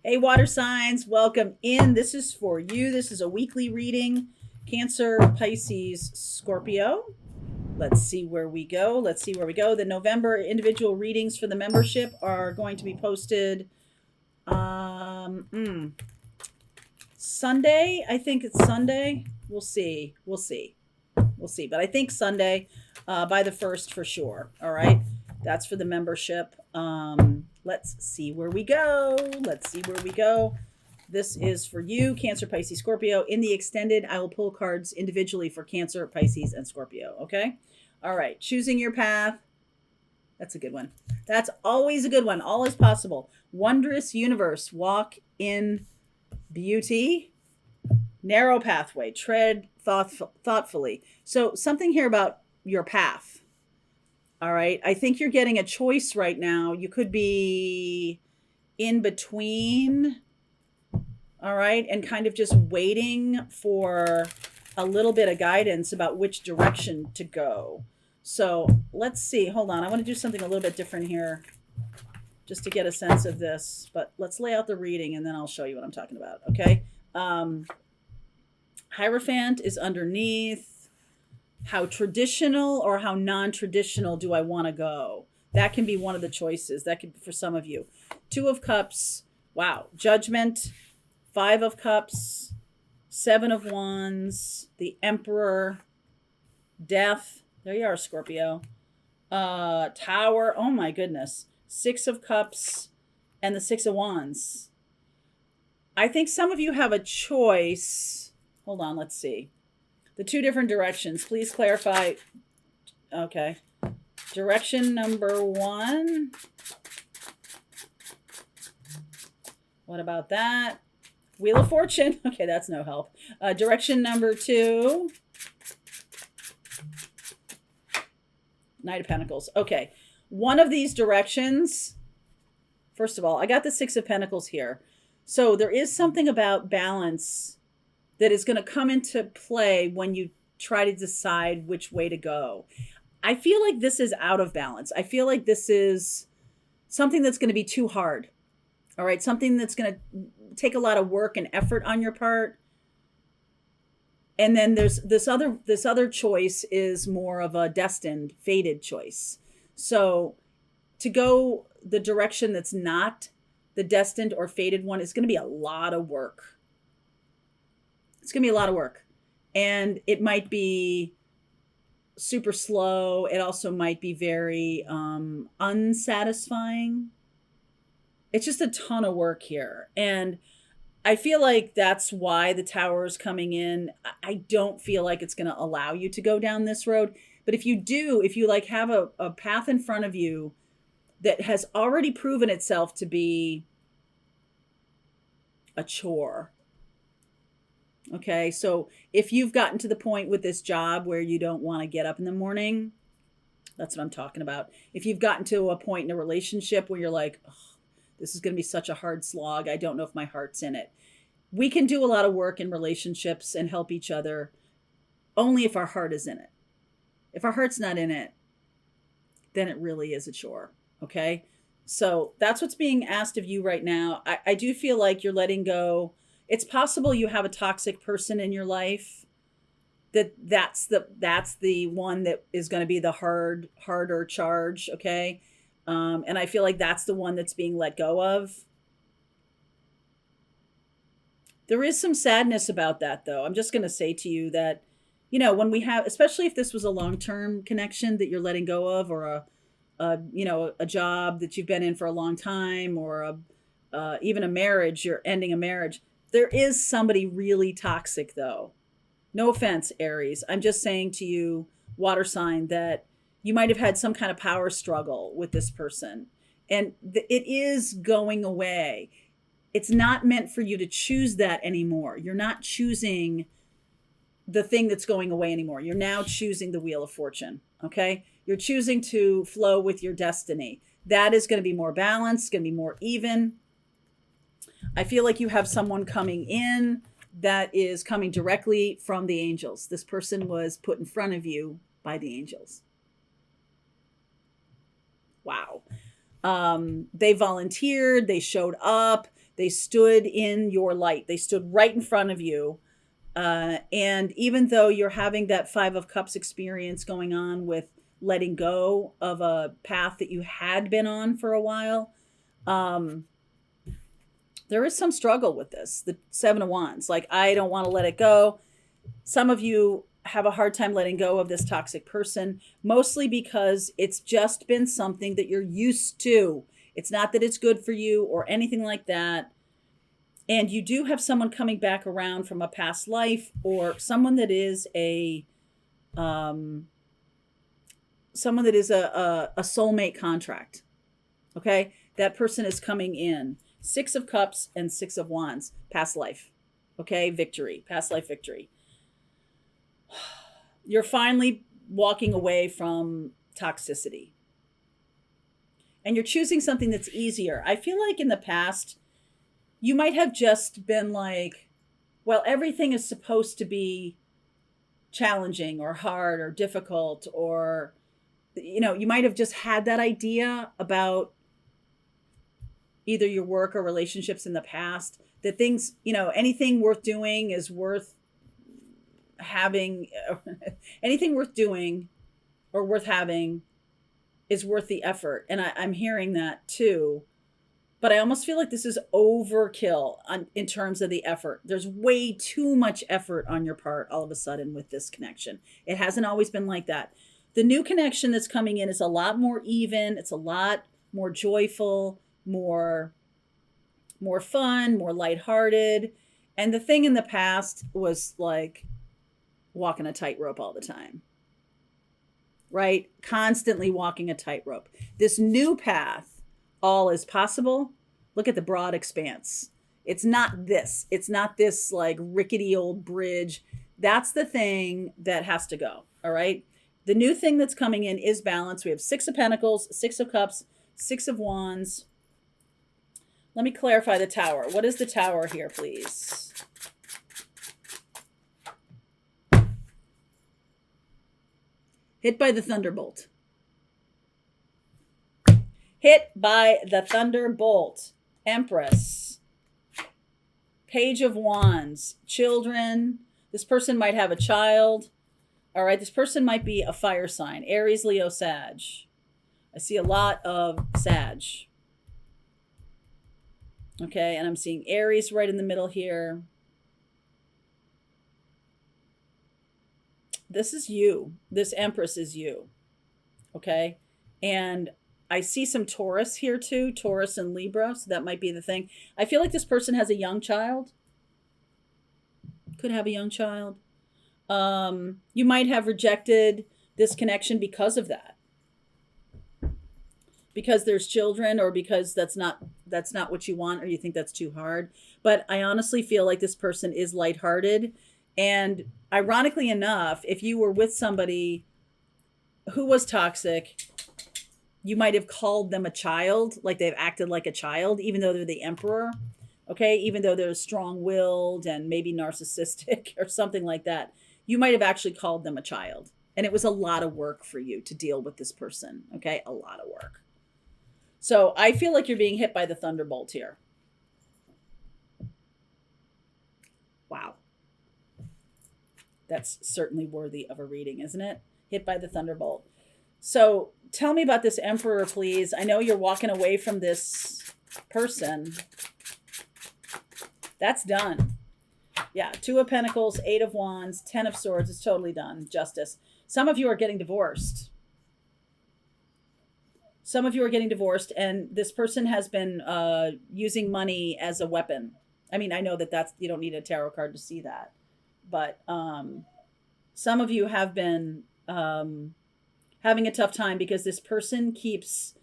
Hey, water signs, welcome in. This is for you. This is a weekly reading. Cancer, Pisces, Scorpio. Let's see where we go. The November individual readings for the membership are going to be posted Sunday. I think it's Sunday. We'll see. But I think Sunday by the 1st for sure. All right. That's for the membership. Let's see where we go. This is for you, Cancer, Pisces, Scorpio. In the extended, I will pull cards individually for Cancer, Pisces, and Scorpio. Okay. All right. Choosing your path. That's a good one. That's always a good one. All is possible. Wondrous universe. Walk in beauty. Narrow pathway. Tread thoughtfully. So something here about your path. All right. I think you're getting a choice right now. You could be in between. All right. And kind of just waiting for a little bit of guidance about which direction to go. So let's see. Hold on. I want to do something a little bit different here just to get a sense of this. But let's lay out the reading and then I'll show you what I'm talking about. Okay. Hierophant is underneath. How traditional or how non-traditional do I want to go? That can be one of the choices. That could be for some of you. 2 of Cups. Wow. Judgment. 5 of Cups. 7 of Wands. The Emperor. Death. There you are, Scorpio. Tower. Oh my goodness. 6 of Cups and the 6 of Wands. I think some of you have a choice. Hold on. Let's see. The 2 different directions. Please clarify. Okay. Direction number 1. What about that? Wheel of Fortune. Okay, that's no help. Direction number 2. Knight of Pentacles. Okay. One of these directions. First of all, I got the 6 of Pentacles here. So there is something about balance that is going to come into play when you try to decide which way to go. I feel like this is out of balance. I feel like this is something that's going to be too hard. All right. Something that's going to take a lot of work and effort on your part. And then there's this other choice is more of a destined, fated choice. So to go the direction that's not the destined or fated one is going to be a lot of work. It's going to be a lot of work. And it might be super slow. It also might be very unsatisfying. It's just a ton of work here. And I feel like that's why the Tower is coming in. I don't feel like it's going to allow you to go down this road. But if you like have a path in front of you that has already proven itself to be a chore. Okay, so if you've gotten to the point with this job where you don't want to get up in the morning, that's what I'm talking about. If you've gotten to a point in a relationship where you're like, oh, this is going to be such a hard slog. I don't know if my heart's in it. We can do a lot of work in relationships and help each other only if our heart is in it. If our heart's not in it, then it really is a chore. Okay, so that's what's being asked of you right now. I do feel like you're letting go. It's possible you have a toxic person in your life that's the one that is going to be the harder charge. Okay. And I feel like that's the one that's being let go of. There is some sadness about that though. I'm just going to say to you that, when we have, especially if this was a long-term connection that you're letting go of, or a job that you've been in for a long time, or even a marriage, you're ending a marriage. There is somebody really toxic though. No offense, Aries. I'm just saying to you, water sign, that you might have had some kind of power struggle with this person. And it is going away. It's not meant for you to choose that anymore. You're not choosing the thing that's going away anymore. You're now choosing the Wheel of Fortune. Okay. You're choosing to flow with your destiny. That is going to be more balanced, going to be more even. I feel like you have someone coming in that is coming directly from the angels. This person was put in front of you by the angels. Wow. They volunteered, they showed up, They stood in your light. They stood right in front of you. And even though you're having that Five of Cups experience going on with letting go of a path that you had been on for a while, there is some struggle with this. The Seven of Wands, like, I don't want to let it go. Some of you have a hard time letting go of this toxic person, mostly because it's just been something that you're used to. It's not that it's good for you or anything like that. And you do have someone coming back around from a past life, or someone that is a soulmate contract. Okay, that person is coming in. Six of Cups and Six of Wands, past life. Okay, victory, past life victory. You're finally walking away from toxicity. And you're choosing something that's easier. I feel like in the past, you might have just been like, well, everything is supposed to be challenging or hard or difficult, or, you might have just had that idea about either your work or relationships in the past, that things, anything worth doing is worth having. Anything worth doing or worth having is worth the effort. And I'm hearing that too. But I almost feel like this is overkill in terms of the effort. There's way too much effort on your part all of a sudden with this connection. It hasn't always been like that. The new connection that's coming in is a lot more even. It's a lot more joyful, more fun, more lighthearted. And the thing in the past was like walking a tightrope all the time, right? Constantly walking a tightrope. This new path, all is possible. Look at the broad expanse. It's not this. It's not this like rickety old bridge. That's the thing that has to go. All right. The new thing that's coming in is balance. We have Six of Pentacles, Six of Cups, Six of Wands. Let me clarify the Tower. What is the Tower here, please? Hit by the Thunderbolt. Hit by the Thunderbolt. Empress. Page of Wands. Children. This person might have a child. All right. This person might be a fire sign. Aries, Leo, Sag. I see a lot of Sag. Okay. And I'm seeing Aries right in the middle here. This is you. This Empress is you. Okay. And I see some Taurus here too. Taurus and Libra. So that might be the thing. I feel like this person has a young child. Could have a young child. You might have rejected this connection because of that. Because there's children, or because that's not what you want, or you think that's too hard. But I honestly feel like this person is lighthearted. And ironically enough, if you were with somebody who was toxic, you might have called them a child, like they've acted like a child, even though they're the emperor. Okay. Even though they're strong-willed and maybe narcissistic or something like that, you might have actually called them a child. And it was a lot of work for you to deal with this person. Okay. A lot of work. So I feel like you're being hit by the Thunderbolt here. Wow. That's certainly worthy of a reading, isn't it? Hit by the Thunderbolt. So tell me about this Emperor, please. I know you're walking away from this person. That's done. Yeah, Two of Pentacles, Eight of Wands, Ten of Swords. It's totally done. Justice. Some of you are getting divorced. Some of you are getting divorced, and this person has been using money as a weapon. I mean, I know that's, you don't need a tarot card to see that. But some of you have been having a tough time because this person keeps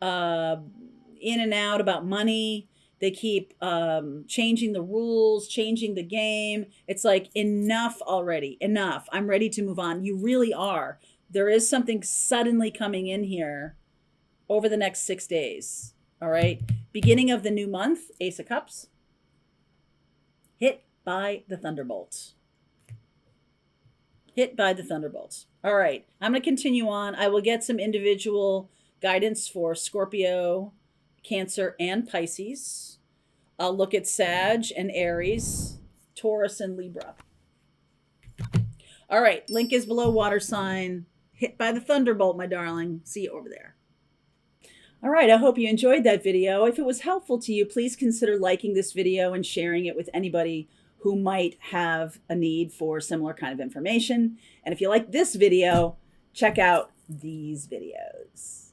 in and out about money. They keep changing the rules, changing the game. It's like, enough already, enough. I'm ready to move on. You really are. There is something suddenly coming in here over the next 6 days. All right. Beginning of the new month, Ace of Cups. Hit by the Thunderbolts. Hit by the Thunderbolts. All right. I'm going to continue on. I will get some individual guidance for Scorpio, Cancer, and Pisces. I'll look at Sag and Aries, Taurus and Libra. All right, link is below, water sign. Hit by the Thunderbolt, my darling. See you over there. All right, I hope you enjoyed that video. If it was helpful to you, please consider liking this video and sharing it with anybody who might have a need for similar kind of information. And if you like this video, check out these videos.